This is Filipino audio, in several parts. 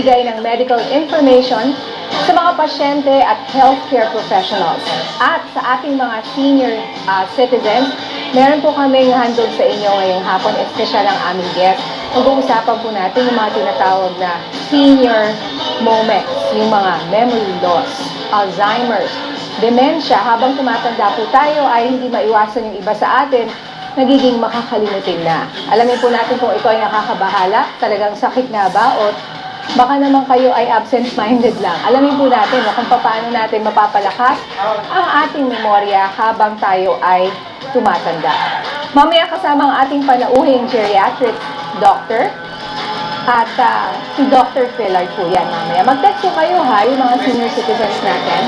nagbibigay ng medical information sa mga pasyente at healthcare professionals. At sa ating mga senior citizens, meron po kaming handog sa inyo ngayong hapon, espesyal ang aming guest. Pag-uusapan po natin yung mga tinatawag na senior moments, yung mga memory loss, Alzheimer's, dementia. Habang tumatanda po tayo ay hindi maiwasan yung iba sa atin, nagiging makakalimutin na. Alamin po natin kung ito ay nakakabahala, talagang sakit nga ba, o baka naman kayo ay absent-minded lang. Alamin po natin kung paano natin mapapalakas ang ating memorya habang tayo ay tumatanda. Mamaya kasama ang ating panauhing geriatric doctor at si Dr. Filart po yan mamaya. Mag-text po kayo ha, yung mga senior citizens natin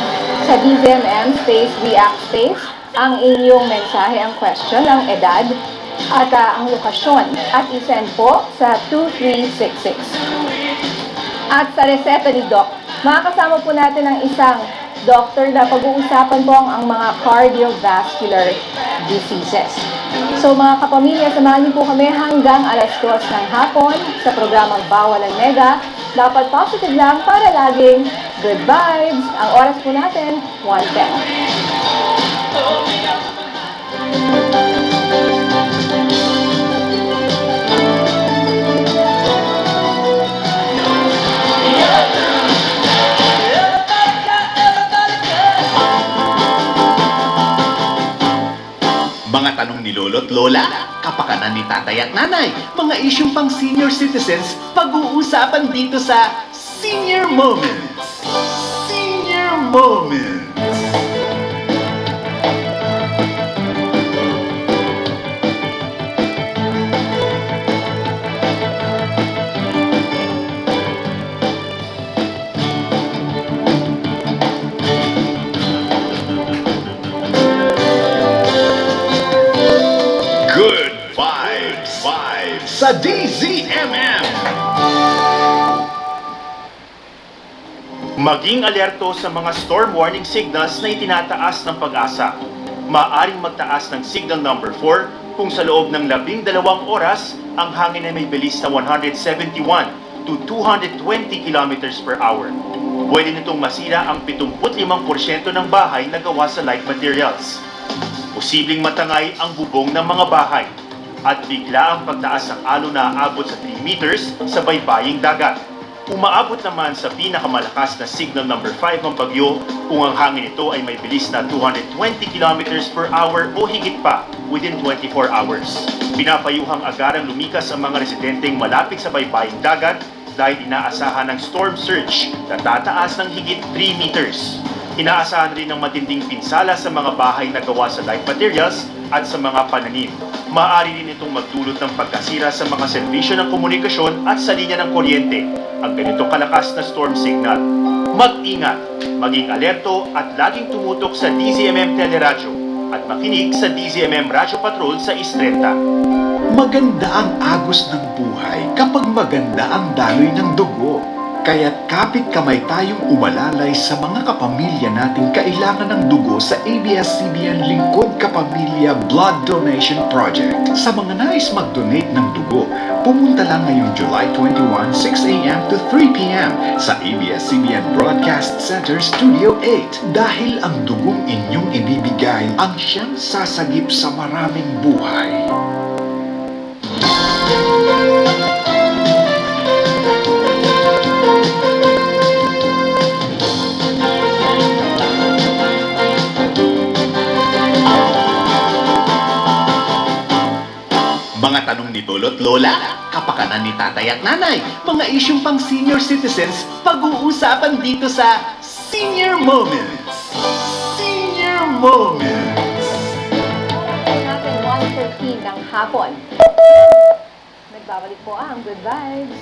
sa DZMM space react space ang inyong mensahe, ang question, ang edad at ang lokasyon at isend po sa 2366. At sa reseta ni Doc, makakasama po natin ang isang doctor na pag-uusapan po ang mga cardiovascular diseases. So mga kapamilya, samahan niyo po kami hanggang alas 2 ng hapon sa programang Bawal ang Mega. Dapat positive lang para laging good vibes. Ang oras po natin, 1:10. Mga tanong ni lolo't lola, kapakanan ni tatay at nanay, mga isyong pang senior citizens, pag-uusapan dito sa Senior Moments. Senior Moments. Good vibes sa DZMM. Maging alerto sa mga storm warning signals na itinataas ng Pag-asa. Maaring magtaas ng signal number 4 kung sa loob ng 12 oras ang hangin ay may bilis na 171 to 220 kilometers per hour. Pwede nitong masira ang 75% ng bahay na gawa sa light materials. Posibleng matangay ang bubong ng mga bahay at bigla ang pagtaas ng alon na aabot sa 3 meters sa baybaying dagat. Umaabot naman sa pinakamalakas na signal number 5 ang bagyo kung ang hangin nito ay may bilis na 220 kilometers per hour o higit pa within 24 hours. Pinapayuhang agarang lumikas ang mga residenteng malapit sa baybaying dagat dahil inaasahan ng storm surge na tataas ng higit 3 meters. Inaasahan rin ng matinding pinsala sa mga bahay na gawa sa light materials at sa mga pananim. Maaari rin itong magdulot ng pagkasira sa mga serbisyo ng komunikasyon at sa linya ng kuryente ang ganitong kalakas na storm signal. Mag-ingat, maging alerto at laging tumutok sa DZMM Teleradyo at makinig sa DZMM Radyo Patrol sa Istrenta. Maganda ang agos ng buhay kapag maganda ang daloy ng dugo. Kaya't kapit kamay tayong umalalay sa mga kapamilya nating kailangan ng dugo sa ABS-CBN Lingkod Kapamilya Blood Donation Project. Sa mga nais mag-donate ng dugo, pumunta lang ngayong July 21, 6 a.m. to 3 p.m. sa ABS-CBN Broadcast Center Studio 8 dahil ang dugong inyong ibibigay ang siyang sasagip sa maraming buhay. Mga tanong ni lolo't lola, kapakanan ni tatay at nanay, mga isyong pang senior citizens, pag-uusapan dito sa Senior Moments. Senior Moments. Natin 1:15 ng hapon. Nagbabalik po ang Good Vibes.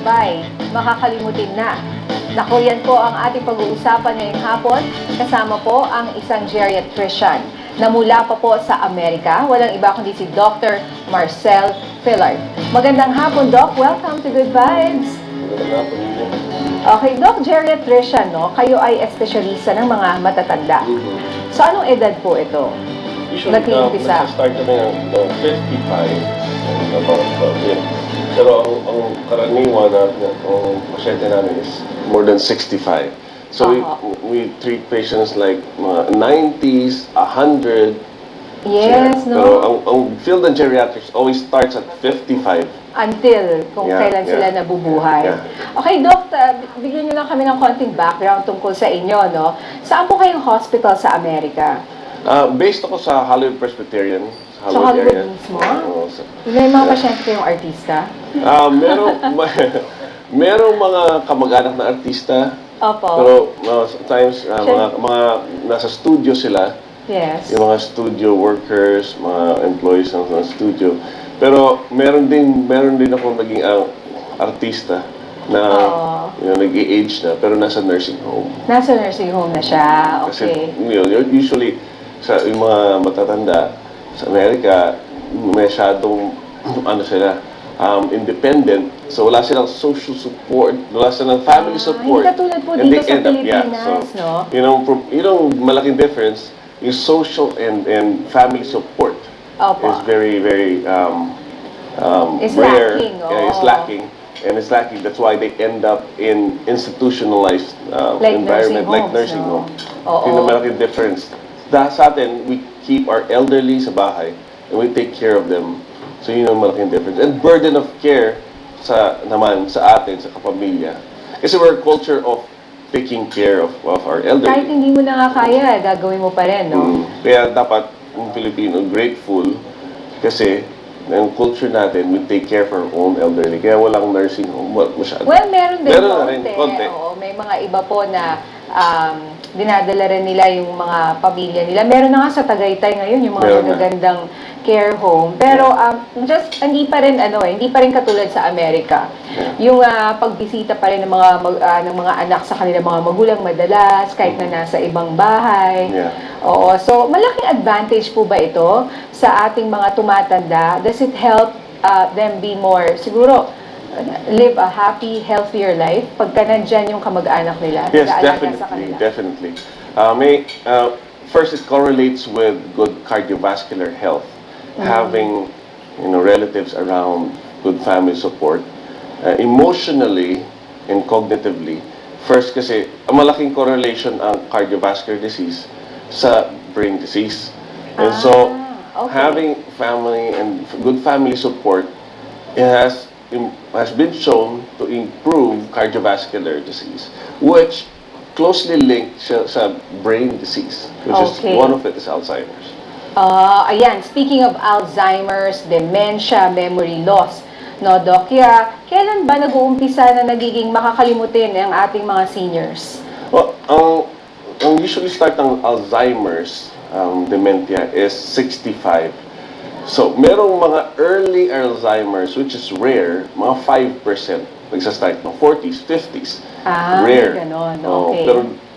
Bye. Makakalimutin na. Naku, yan po ang ating pag-uusapan ngayong hapon. Kasama po ang isang geriatrician na mula pa po sa Amerika. Walang iba kundi si Dr. Marcel Filart. Magandang hapon, Doc. Welcome to Good Vibes. Magandang hapon. Okay, Doc, geriatrician, no? Kayo ay espesyalista ng mga matatanda. So, anong edad po ito? Usually, Nag-iumpisa? nasa-start kami ng 55, about yun. Pero ang karaniwan natin, ang pasyente namin is more than 65. So we treat patients like mga 90s, 100. Yes, no? Pero ang field ng geriatrics always starts at 55. Until kung kailan sila nabubuhay. Okay, Doc, bigyan niyo lang kami ng konting background tungkol sa inyo, no? Saan po kayong hospital sa Amerika? Based ako sa Hollywood Presbyterian. Sa Hollywood mismo? May mga pasyente kayong artista? Merong mga kamag-anak na artista. Opo. Pero sometimes mga nasa studio sila. Yes. Yung mga studio workers, mga employees ng studio. Pero meron din ako naging artista na nag-i-age na pero nasa nursing home. Nasa nursing home na siya. Okay. Kasi usually yung mga matatanda sa Amerika, masyadong sila independent. So wala silang social support, wala silang family support. Hindi katulad po dito sa Pilipinas, no? Yun ang malaking difference. Yung social and family support is very, very It's rare. lacking. It's lacking. And it's lacking. That's why they end up in institutionalized environment like nursing home. Yun ang malaking difference. Sa atin, we keep our elderly sa bahay and we take care of them. So yun ang malaking difference. And burden of care sa atin, sa kapamilya. Kasi we're a culture of taking care of our elderly. Kahit hindi mo na nga kaya, gagawin mo pa rin, no? Kaya dapat, yung Pilipino, grateful kasi ang culture natin, we take care of our own elderly. Kaya walang nursing home, masyado. Well, meron din konti. Oo, may mga iba po na dinadala rin nila yung mga pamilya nila. Meron na nga sa Tagaytay ngayon yung mga magagandang care home. Pero hindi pa rin katulad sa Amerika. Yung pagbisita pa rin ng mga anak sa kanilang mga magulang madalas kahit na nasa ibang bahay. Oo, so malaking advantage po ba ito sa ating mga tumatanda? Does it help them be more siguro live a happy, healthier life pagka nandyan yung kamag-anak nila? Yes, definitely. First, it correlates with good cardiovascular health. Having relatives around, good family support. Emotionally and cognitively, first kasi, malaking correlation ang cardiovascular disease sa brain disease. And so, having family and good family support, it has been shown to improve cardiovascular disease, which closely linked sa brain disease, which is one of it is Alzheimer's. Ayan, speaking of Alzheimer's, dementia, memory loss, no, Doc? Kailan ba nag-uumpisa na nagiging makakalimutin ang ating mga seniors? Well, ang usually start ng Alzheimer's dementia is 65. So, merong mga early Alzheimer's, which is rare, mga 5%. Nagsa-start ng 40s, 50s. Rare. Ganon. Okay.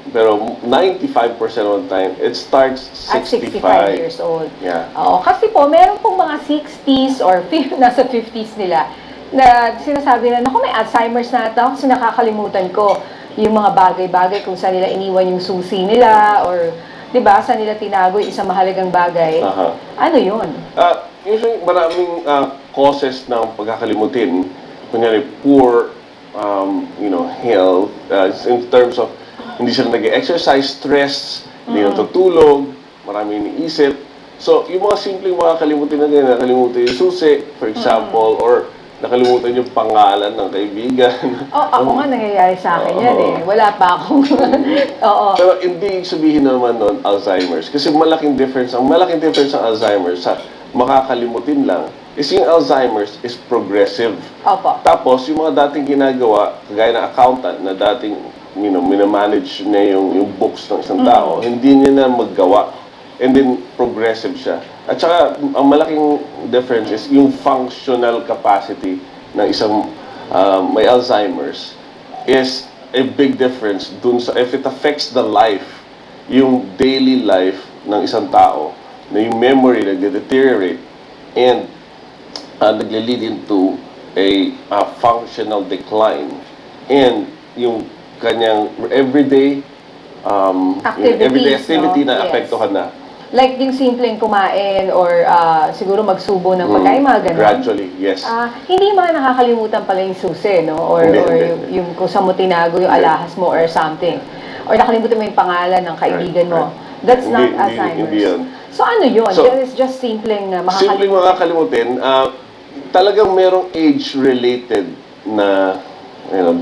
Pero 95% of the time, it starts 65. At 65 years old. Yeah. Kasi po, meron pong mga 60s or nasa 50s nila na sinasabi na, naku, may Alzheimer's na ito kasi nakakalimutan ko yung mga bagay-bagay kung saan nila iniwan yung susi nila or diba, saan nila tinago yung isang mahalagang bagay. Ano yun? Usually, maraming causes ng pagkakalimutin. Kunyari, poor health in terms of hindi sila nag-exercise, stress, hindi natutulog, maraming iniisip. So, yung mga simpleng makakalimutin na ganyan, nakalimutan yung susi, for example, or nakalimutan yung pangalan ng kaibigan. Ako nga nangyayari sa akin yan eh. Wala pa akong... Pero hindi sabihin naman nun Alzheimer's. Kasi malaking difference ang Alzheimer's sa makakalimutin lang is yung Alzheimer's is progressive. Tapos, yung mga dating ginagawa, kagaya ng accountant na dating minamanage niya yung books ng isang tao, hindi niya na maggawa. And then, progressive siya. At saka, ang malaking difference is yung functional capacity ng isang may Alzheimer's is a big difference dun sa, if it affects the life, yung daily life ng isang tao, na yung memory nag-deteriorate and nag-lead into a functional decline. And yung kanyang everyday activity no? na Yes. apektuhan na. Like yung simpleng kumain or siguro magsubo ng pagkain, mga ganun. Gradually, yes. Hindi mga nakakalimutan pala yung susi, no? Or, Hindi. yung kung saan mo tinago yung alahas mo or something. Or nakalimutan mo yung pangalan ng kaibigan mo. That's not Alzheimer's. Hindi yun. So ano yun? So, It's just simpleng simpleng makakalimutin. Talagang merong age-related na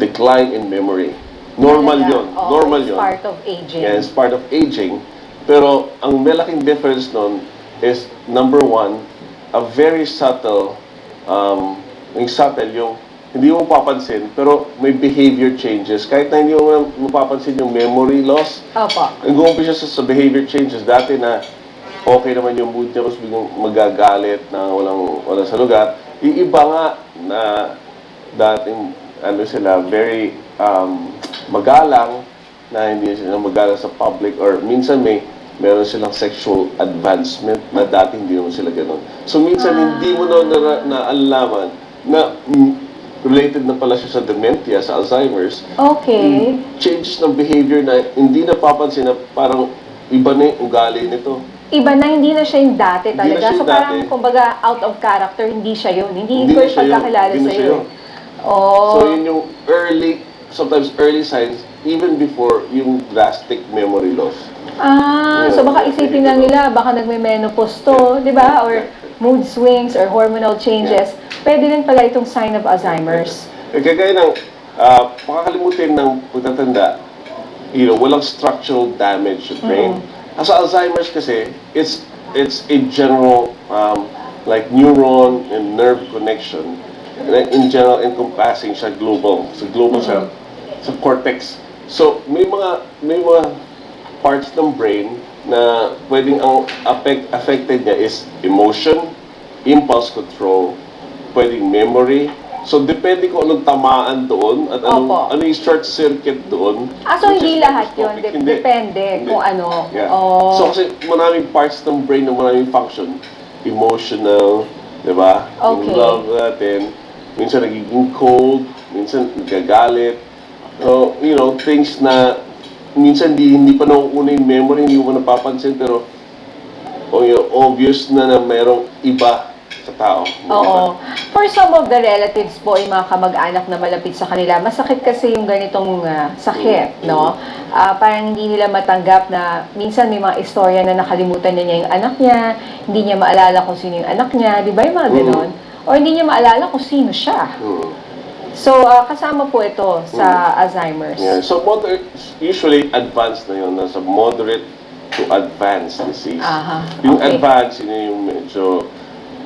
decline in memory. Normal yun. Normal yun. It's part of aging. Yeah, it's part of aging. Pero ang malaking difference nun is, number one, a very subtle, yung hindi mo mapapansin, pero may behavior changes. Kahit na hindi mo mapapansin yung memory loss, nag-uumpisa sa behavior changes. Dati na okay naman yung mood niya, tapos biglang magagalit na walang sa lugar. Iiba nga na dating sila, very magalang, na hindi sila magalang sa public, or minsan meron silang sexual advancement na dati hindi naman sila ganun. So minsan hindi mo naalaman na related na pala siya sa dementia, sa Alzheimer's. Okay. Changes ng behavior na hindi napapansin na parang iba na yung ugali nito. Iba na, hindi na siya yung dati talaga. So parang, dati. kumbaga, out of character, hindi siya yun. Hindi ko yung pagkakilala sa'yo. So yun yung sometimes early signs, even before yung drastic memory loss. So baka isipin lang nila, baka nagme-menopause to, di ba? Or mood swings or hormonal changes. Pwede rin pala itong sign of Alzheimer's. Kagaya ng makakalimutin ng pagtatanda, walang structural damage sa brain. Sa Alzheimer's kasi, it's a general like neuron and nerve connection. In general, encompassing siya global. Siya sa cortex. So may mga parts ng brain na pwedeng ang affected niya is emotion, impulse control, pwedeng memory. So depende kung anong tamaan doon at ano yung short circuit doon. So hindi lahat yun, depende kung ano. Yeah. So kasi maraming parts ng brain na maraming function. Emotional, di ba? Okay. Yung love natin, minsan nagiging cold, minsan nagagalit. So, things na minsan hindi pa nauuna yung memory, hindi mo napapansin, pero obvious na merong iba sa tao. Oo. For some of the relatives po, yung mga kamag-anak na malapit sa kanila, masakit kasi yung ganitong sakit, no? Parang hindi nila matanggap na minsan may mga istorya na nakalimutan niya yung anak niya, hindi niya maalala kung sino yung anak niya, di ba yung mga ganon? O hindi niya maalala kung sino siya. So, kasama po ito sa Alzheimer's. Yeah. So, usually advanced na yun, nasa moderate to advanced disease. Yung advanced, yung medyo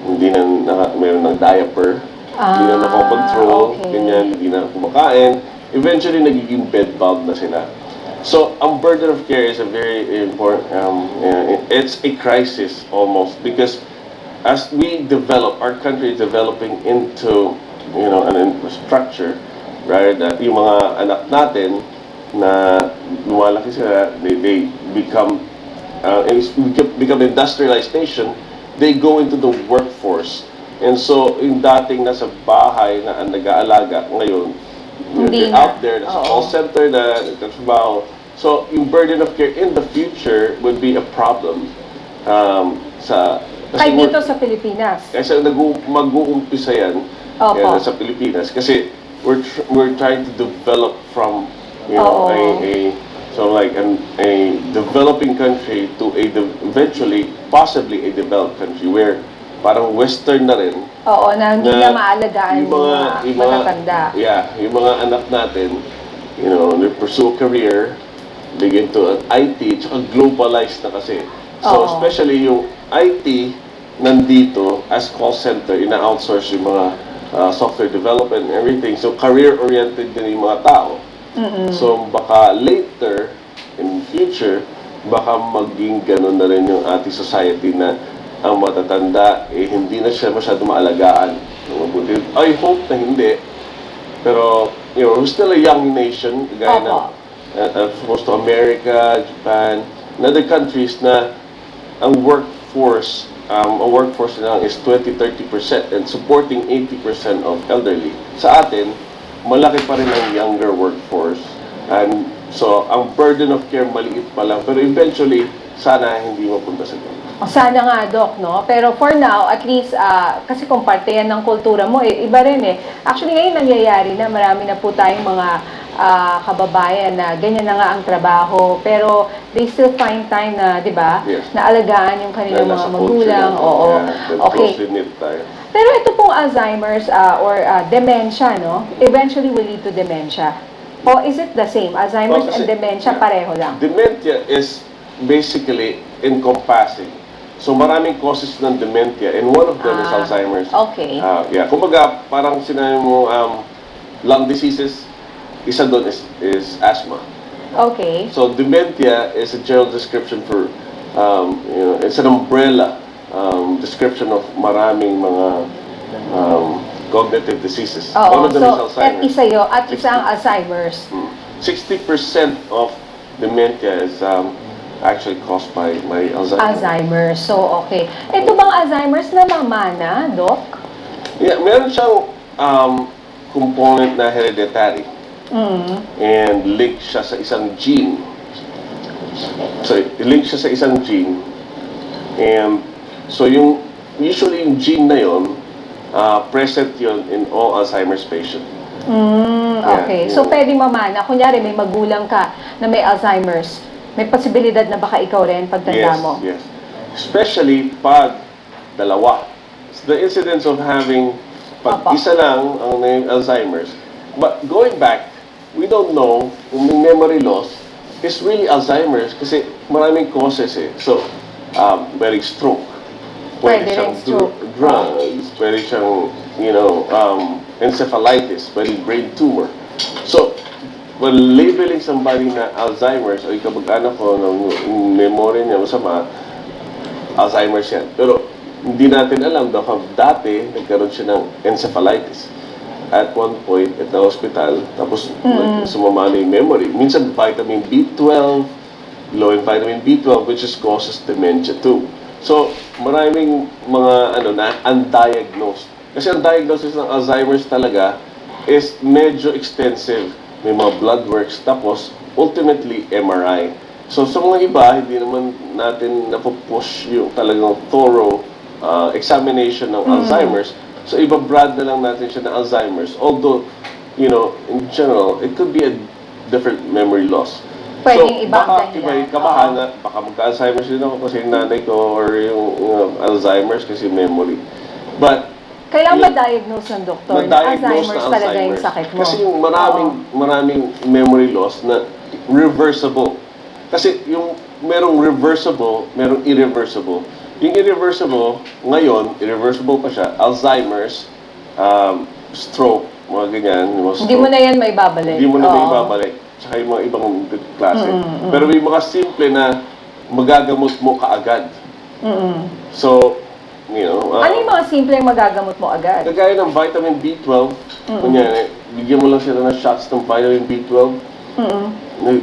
hindi na meron ng diaper, hindi na nakokontrol, ganyan, hindi na kumakain, eventually nagiging bedbound na sila. So, ang burden of care is a very important, it's a crisis almost, because as we develop, our country is developing into an infrastructure, right? That yung mga anak natin na lumalaki sila, they become industrialized nation, they go into the workforce. And so, yung dating nasa bahay na nag-aalaga, ngayon, they're out there, nasa call center na nagtatrabaho. So, yung burden of care in the future would be a problem kahit dito sa Pilipinas. Kasi mag-uumpisa yan sa Pilipinas. Kasi we're trying to develop from a developing country to eventually, possibly a developed country where parang western na rin. Na hindi na maalagaan yung mga matatanda. Yung mga anak natin, they pursue a career, they get into an IT, tsaka globalized na kasi. So, especially yung IT, nandito as call center, ina-outsource yung mga software development and everything. So, career-oriented din yung mga tao. So, baka later, in future, baka maging ganun na rin yung ating society na ang matatanda, hindi na siya masyado maalagaan. I hope na hindi. Pero, we're still a young nation, gaya na opposed to America, Japan, and other countries na ang workforce na is 20-30% and supporting 80% of elderly. Sa atin, malaki pa rin ang younger workforce. And so, ang burden of care maliit pa lang, pero eventually, sana hindi mapunta sa ganun. Sana nga, Doc, no? Pero for now, at least, kasi kung parte yan ng kultura mo, iba rin eh. Actually, ngayon nangyayari na marami na po tayong mga kababayan na ganyan na nga ang trabaho. Pero they still find time na, di ba, Yes. na alagaan yung kanilang mga magulang. Oo. Okay. Tayo. Pero ito pong Alzheimer's or dementia, no? Eventually will lead to dementia. O is it the same? Alzheimer's and dementia pareho lang? Dementia is basically encompassing. So maraming causes ng dementia and one of them is Alzheimer's. Okay. Kumbaga, parang sinabi mo, lung diseases, isa doon is asthma. Okay. So dementia is a general description for, it's an umbrella description of maraming mga cognitive diseases. Oo, One of them is Alzheimer's. at isa ang Alzheimer's. 60% of dementia is actually caused by Alzheimer's. Alzheimer's. So, okay. Ito bang Alzheimer's namamana, Doc? Yeah, meron siyang component na hereditary. And link siya sa isang gene. So, link siya sa isang gene. And so, usually yung gene na yun, present yun in all Alzheimer's patients. Okay. So, pwede mamana. Kunyari, may magulang ka na may Alzheimer's. May posibilidad na baka ikaw rin pagtanda mo. Yes. Especially pag dalawa. The incidence of having pag isa lang ang may Alzheimer's. But going back, we don't know kung may memory loss is really Alzheimer's kasi maraming causes eh. So, pwede stroke. Pwede siyang drugs. Pwede siyang, encephalitis. Pwede brain tumor. So, well, labeling somebody na Alzheimer's o ikabag-anak ko ng memory niya masama, Alzheimer's yan. Pero hindi natin alam dati nagkaroon siya ng encephalitis. At one point at the hospital, tapos sumama na yung memory. Minsan vitamin B12, low in vitamin B12, which is causes dementia too. So, maraming mga undiagnosed. Kasi ang diagnosis ng Alzheimer's talaga is medyo extensive. May mga blood works, tapos ultimately MRI. So sa mga iba, hindi naman natin napupush yung talagang thorough examination ng Alzheimer's. So iba-brand na lang natin siya ng Alzheimer's. Although, in general, it could be a different memory loss. Pwedeng ibang baka may kabahan na, baka magka-Alzheimer's din ako kasi yung nanay ko or yung Alzheimer's kasi memory. But kailangan ma-diagnose ng doktor na Alzheimer's talaga yung sakit mo. Kasi yung maraming memory loss na reversible. Kasi yung merong reversible, merong irreversible. Yung irreversible, ngayon, irreversible pa siya, Alzheimer's, stroke, mga ganyan. Hindi mo na yan maibabalik. Hindi mo na maibabalik. Tsaka yung mga ibang klase. Pero may mga simple na magagamot mo kaagad. So, ano yung mga simpleng magagamot mo agad? Kagaya ng vitamin B12, kunyari, bigyan mo lang sila ng shots ng vitamin B12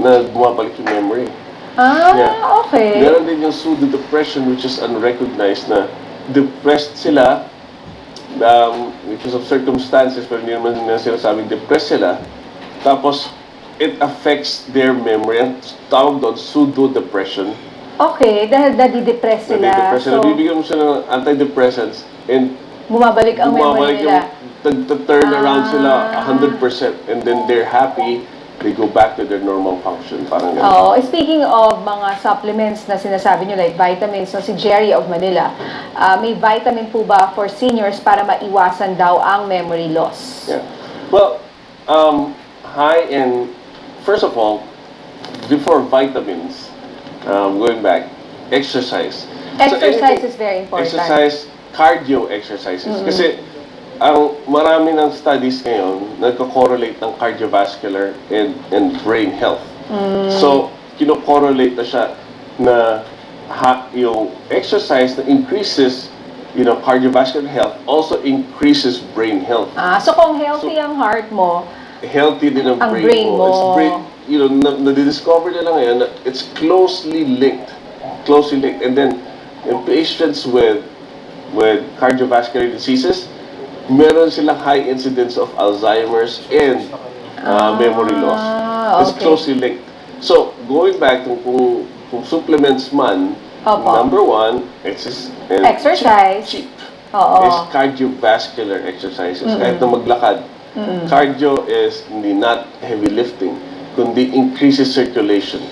na bumabalik yung memory. Okay. Meron din yung pseudo-depression which is unrecognized na depressed sila because of circumstances pero hindi naman na sila sabing depressed sila. Tapos, it affects their memory. Ang tawag doon, pseudo-depression. Okay, dahil nadidepress sila. So, bibigyan mo sila ng antidepressants and bumabalik ang memory nila. Turn around sila 100% and then they're happy, they go back to their normal function. Parang ganun. Speaking of mga supplements na sinasabi nyo, like vitamins, si Jerry of Manila, may vitamin po ba for seniors para maiwasan daw ang memory loss? Yeah. Well, first of all, before vitamins, going back, exercise. Exercise is very important. Exercise, cardio exercises. Kasi ang marami ng studies ngayon nagko-correlate ng cardiovascular and brain health. So, kino-correlate na siya na yung exercise na increases cardiovascular health also increases brain health. So kung healthy ang heart mo, healthy din ang brain mo. Nadidiscover nila ngayon na it's closely linked. And then, in patients with cardiovascular diseases, meron silang high incidence of Alzheimer's and memory loss. It's closely linked. So, going back to kung supplements man, number one, exercise. Cheap. Is cardiovascular exercises. Kahit na maglakad. Cardio is hindi not heavy lifting, kundi increases circulation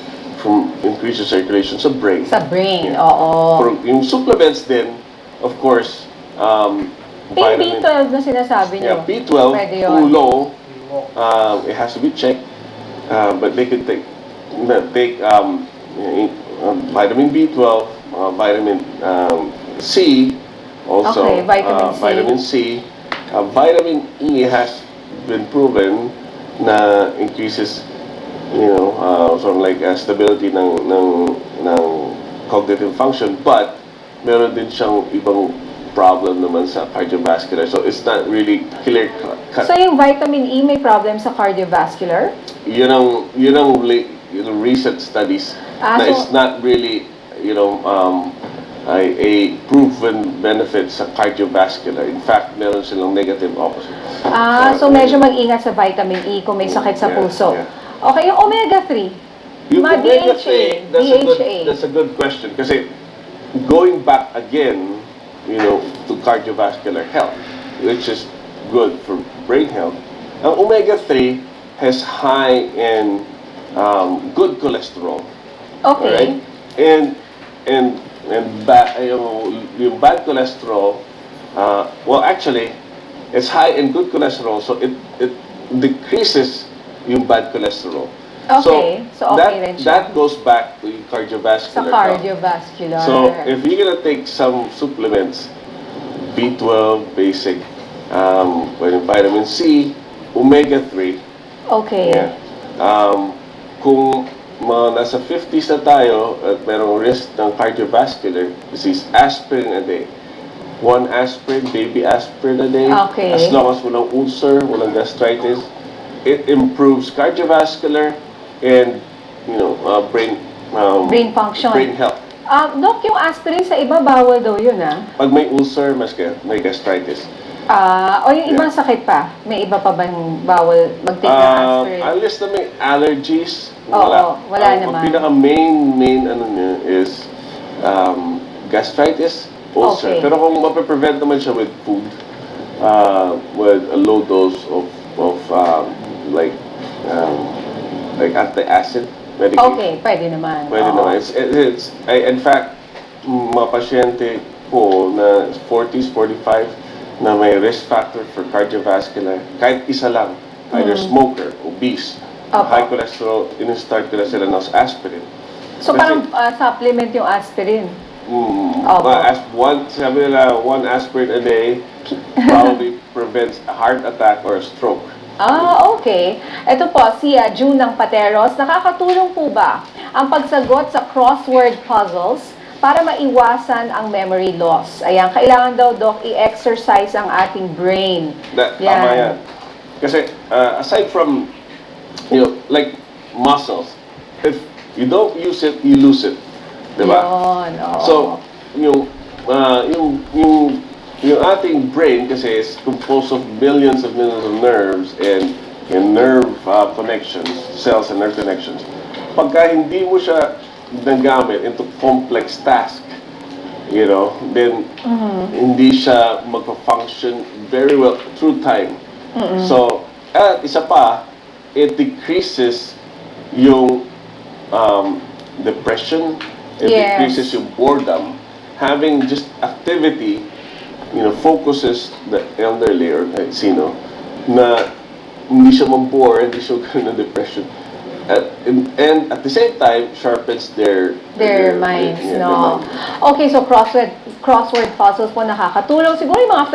sa brain. Sa brain, Yung supplements din, of course, vitamin B12 na sinasabi niyo. Yeah, B12, too low, it has to be checked, but they could take vitamin B12, vitamin C, also vitamin C. Vitamin E has been proven na increases, sort of like stability ng cognitive function, but meron din siyang ibang problem naman sa cardiovascular. So it's not really clear cut. So yung vitamin E may problem sa cardiovascular? Yun ang recent studies na it's not really, a proven benefit sa cardiovascular. In fact, meron silang negative opposite. So medyo mag-ingat sa vitamin E kung may sakit sa puso. Yeah. Okay, yung omega-3. Yung omega-3, that's a good question. Kasi going back again, to cardiovascular health, which is good for brain health, ang omega-3 has high in good cholesterol. Okay. Right? And yung bad cholesterol, actually, it's high in good cholesterol, so it decreases yung bad cholesterol. Okay, so okay rin siya. That goes back to yung cardiovascular. Sa cardiovascular. So, if you're gonna take some supplements, B12, basic, vitamin C, omega-3. Okay. Yeah. Kung nasa 50s na tayo at merong risk ng cardiovascular disease, aspirin a day. 1 aspirin, baby aspirin a day. Okay. As long as walang ulcer, walang gastritis, it improves cardiovascular and, brain function. Brain health. Doc, yung aspirin sa iba, bawal daw yun, Pag may ulcer, may gastritis. O yung ibang sakit pa? May iba pa bang bawal mag-take ng aspirin? Unless na may allergies, wala naman. Ang pinaka-main ano niya is gastritis, ulcer. Okay. Pero kung mape-prevent naman siya with food, with a low dose of like anti-acid medication. Okay, pwede naman. Pwede naman. In fact, mga pasyente ko na 40s, 45, na may risk factor for cardiovascular, kahit isa lang, either smoker, obese, high cholesterol, in-start ko na sila ng aspirin. So parang supplement yung aspirin? Sabi nila, 1 aspirin a day probably prevents a heart attack or a stroke. Okay. Ito po, si June ng Pateros. Nakakatulong po ba ang pagsagot sa crossword puzzles para maiwasan ang memory loss? Ayan, kailangan daw, Doc, i-exercise ang ating brain. Tama yan. Kasi, aside from, like muscles, if you don't use it, you lose it. Diba? Yun, So, yung ating brain kasi is composed of millions of nerves and nerve connections, cells and nerve connections. Pagka hindi mo siya nagamit into complex task, then hindi siya magpa-function very well through time. So, at isa pa, it decreases yung depression, it decreases yung boredom. Having just activity, focuses the elderly or kahit sino na hindi siya mambore, hindi siya gano'n depression. And at the same time, sharpens their minds, no? Okay, so crossword puzzles po nakakatulong. Siguro yung mga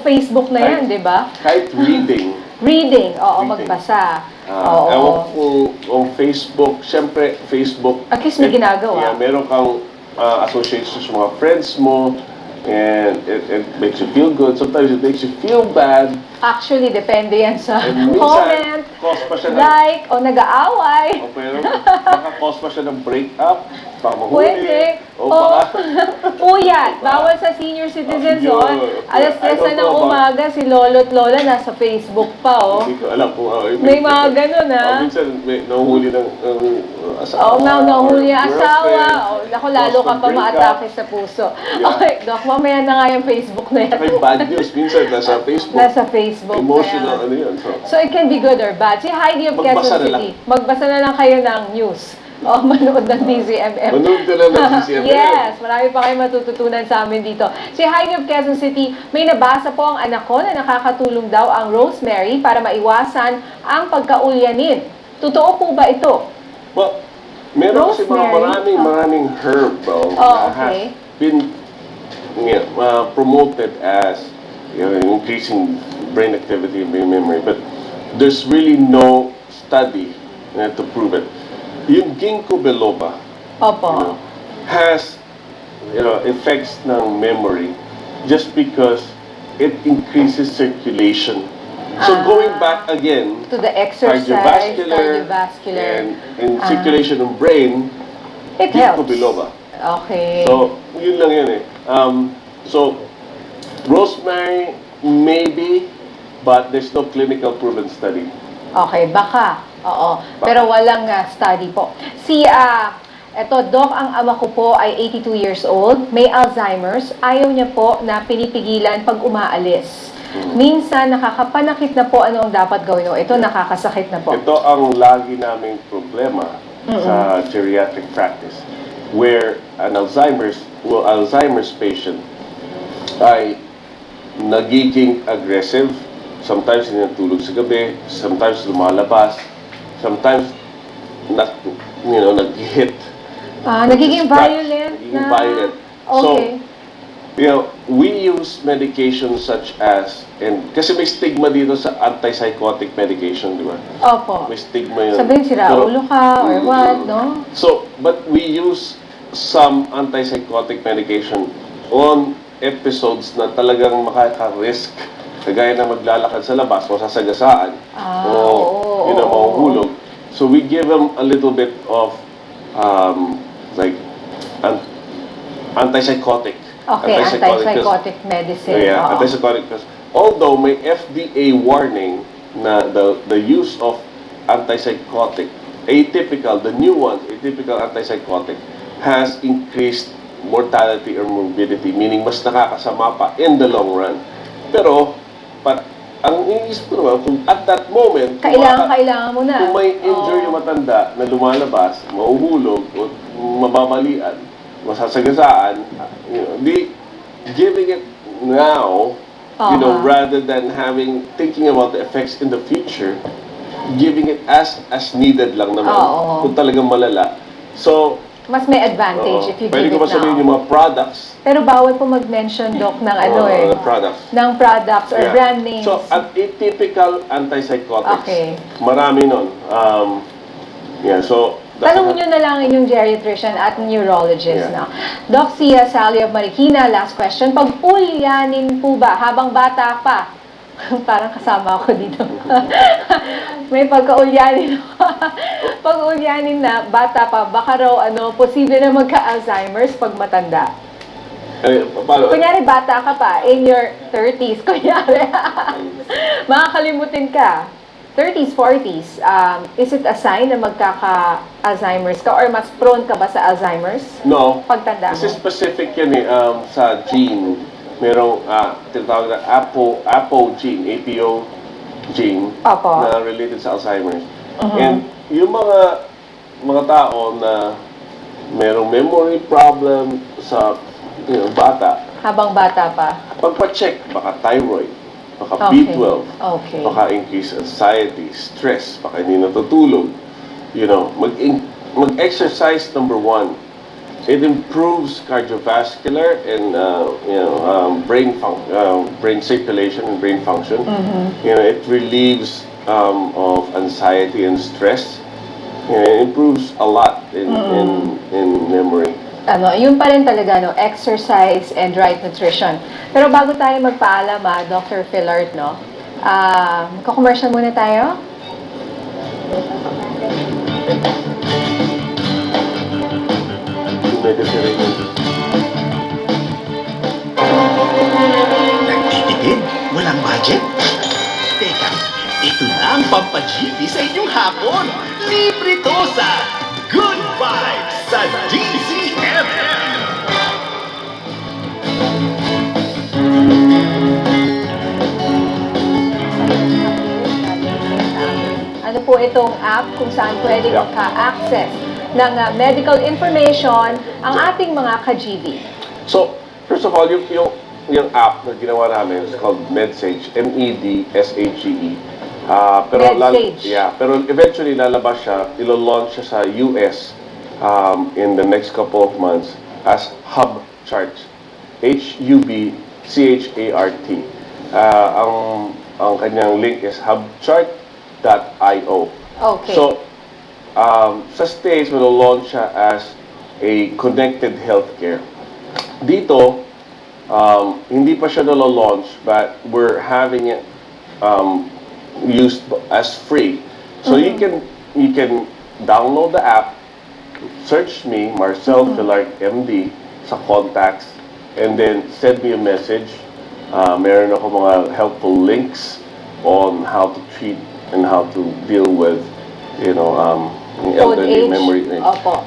Facebook na yan, di ba? Kahit reading. Reading, magbasa. Ewan kung Facebook, syempre Facebook. At least may ginagawa. Yeah, meron kang association sa mga friends mo, and it makes you feel good. Sometimes it makes you feel bad. Actually, depende yan sa And minsan, comment, cause pa siya like, o nag-aaway. Pero baka cause pa siya ng breakup, baka mahuli. Pwede. O baka... Puyat. Bawal sa senior citizens, Yun. Alas 3 na ng umaga, si lolo't lola nasa Facebook pa, Hindi ko alam kung... May mga ganun, minsan, may nahuhuli ng asawa. Nahuhuli ang asawa. Ako, lalo cause ka ng pa breakup. maatake sa puso. Yeah. Okay, Doc, mamaya na nga yung Facebook na yan. May bad news. Minsan, nasa Facebook. Nasa Facebook. Emotional, kaya- ano yun. So it can be good or bad. Si Heidi of Magbasa Quezon na City, magbasa na lang kayo ng news. O manood ng DZMM. Manood ka lang ng DZMM. Yes, marami pa kayo matututunan sa amin dito. Si Heidi of Quezon City, may nabasa po ang anak ko na nakakatulong daw ang rosemary para maiwasan ang pagkaulyanin. Totoo po ba ito? Well, meron kasi Rosemary. maraming herb that has been promoted as increasing brain activity and brain memory, but there's really no study to prove it. Yung ginkgo biloba has effects ng memory just because it increases circulation. So going back again to the exercise, cardiovascular, and circulation ng brain, it ginkgo helps. biloba. Okay. So yun lang yun eh. So rosemary maybe, but there's no clinical proven study. Okay, baka. Oo. Pero walang study po. Eto, Doc, ang ama ko po ay 82 years old, may Alzheimer's. Ayaw niya po na pinipigilan pag umaalis. Minsan, nakakapanakit na po ano ang dapat gawin. Ito, nakakasakit na po. Ito ang lagi naming problema sa geriatric practice, where an Alzheimer's patient ay nagiging aggressive. Sometimes hindi natulog sa gabi, sometimes lumalabas, sometimes nag-hit. Nagiging violent Nagiging violent. Okay. So, we use medications such as, and kasi may stigma dito sa antipsychotic medication, di ba? Opo. May stigma yun. Sabihin sira ulo ka or what, no? So, but we use some antipsychotic medication on episodes na talagang makaka-risk. Kagaya na maglalakad sa labas, masasagasaan, o mahuhulog. So we give them a little bit of antipsychotic. Okay, antipsychotic medicine. Yeah, antipsychotic. Although may FDA warning na the use of antipsychotic, the new ones, atypical antipsychotic, has increased mortality or morbidity, meaning mas nakakasama pa in the long run. Pero, ang iniisip ko naman, kung at that moment, kailangan mo na. Kung may injury yung matanda na lumalabas, mahuhulog, o mababalian, masasagasaan, giving it now, rather than thinking about the effects in the future, giving it as needed lang naman, kung talagang malala. So, mas may advantage if you pwede give ko it masabihin now. yung mga products. Pero bawal po mag-mention, Doc, ng ng products or brand names. So, at atypical antipsychotics, Okay. marami nun. So, Tanungin nyo na lang inyong geriatrician at neurologist. Yeah. No? Doc, si Sally of Marikina, last question. Pag ulyanin po ba, habang bata pa, parang kasama ako dito. May pagka-ulyanin pag ulyanin na, bata pa, baka raw, posible na magka-Alzheimer's pag matanda. Kunyari, bata ka pa, in your 30s, kunyari, makakalimutin ka. 30s, 40s, is it a sign na magkaka-Alzheimer's ka or mas prone ka ba sa Alzheimer's? No. Pagtanda mo? Kasi specific yan sa gene. Merong tinatawag na APO gene, APO gene, na related sa Alzheimer's. And yung mga tao na merong memory problem sa bata, Habang bata pa? pagpa-check, baka thyroid, baka B12, Okay. baka increased anxiety, stress, baka hindi natutulog. Mag-exercise, number one. It improves cardiovascular and brain circulation and brain function. It relieves of anxiety and stress. It improves a lot in memory. Yun pa rin talaga, exercise and right nutrition. Pero bago tayo magpaalam, Dr. Filart, commercial muna tayo. Mediterranean. Nagtitipid? Walang budget? Teka, ito na ang pampajibi sa inyong hapon. Libre to sa Good Vibes sa DZMM. Ano po itong app kung saan pwede magka-access ng medical information ang ating mga ka-GB? So, first of all, yung app na ginawa namin is called MedSage, M-E-D-S-H-E-E. MedSage. Pero eventually lalabas siya, ilo-launch siya sa US in the next couple of months as Hub Chart. H-U-B-C-H-A-R-T. Ang kanyang link is hubchart.io. Okay. So, sa States, we'll launch siya as a connected healthcare. Dito, hindi pa siya nalo-launch, but we're having it used as free. So you can download the app, search me, Marcel Filart, MD, sa contacts, and then send me a message. Meron ako mga helpful links on how to treat and how to deal with, elderly memory.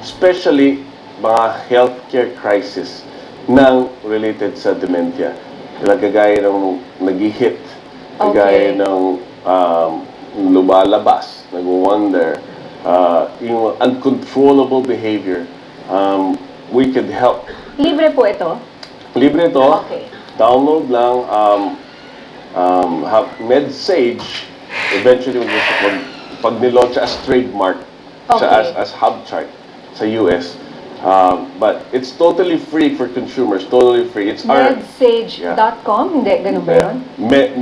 Especially mga healthcare crisis nang related sa dementia. Kagaya ng nag-hit, kagaya ng lumalabas, nag-wonder, yung uncontrollable behavior, we could help. Libre po ito? Libre ito. Okay. Download lang MedSage. Eventually, pag nilaunch siya as trademark, siya as hub chart sa US. But it's totally free for consumers, totally free. It's Medsage.com? Hindi, ganun ba yun?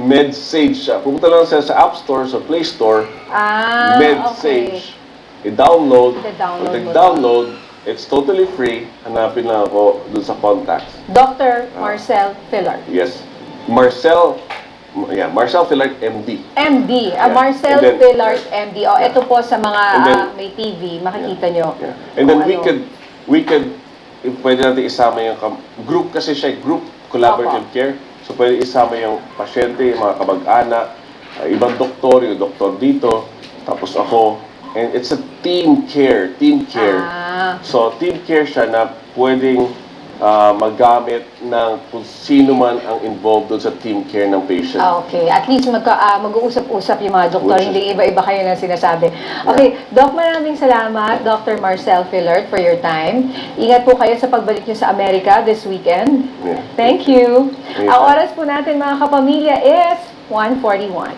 MedSage siya. Pumunta lang sa App Store, sa Play Store. MedSage. I-download. Pag-download, it's totally free. Hanapin lang ako dun sa contacts. Dr. Marcel Filart. Yes. Marcel Filart, MD. MD. Marcel Filart, MD. Ito po sa mga may TV, makikita nyo. And then we could, pwede natin isama yung group, kasi siya group collaborative care. So pwede isama yung pasyente, yung mga kamag-anak, ibang doktor, yung doktor dito, tapos ako. And it's a team care. So team care siya na pwedeng magamit ng kung sino man ang involved doon sa team care ng patient. Okay. At least mag-uusap-usap yung mga doktor, hindi iba-iba kayo na sinasabi. Okay. Doc, maraming salamat, Dr. Marcel Filart, for your time. Ingat po kayo sa pagbalik nyo sa Amerika this weekend. Thank you. Ang oras po natin, mga kapamilya, is 1:41.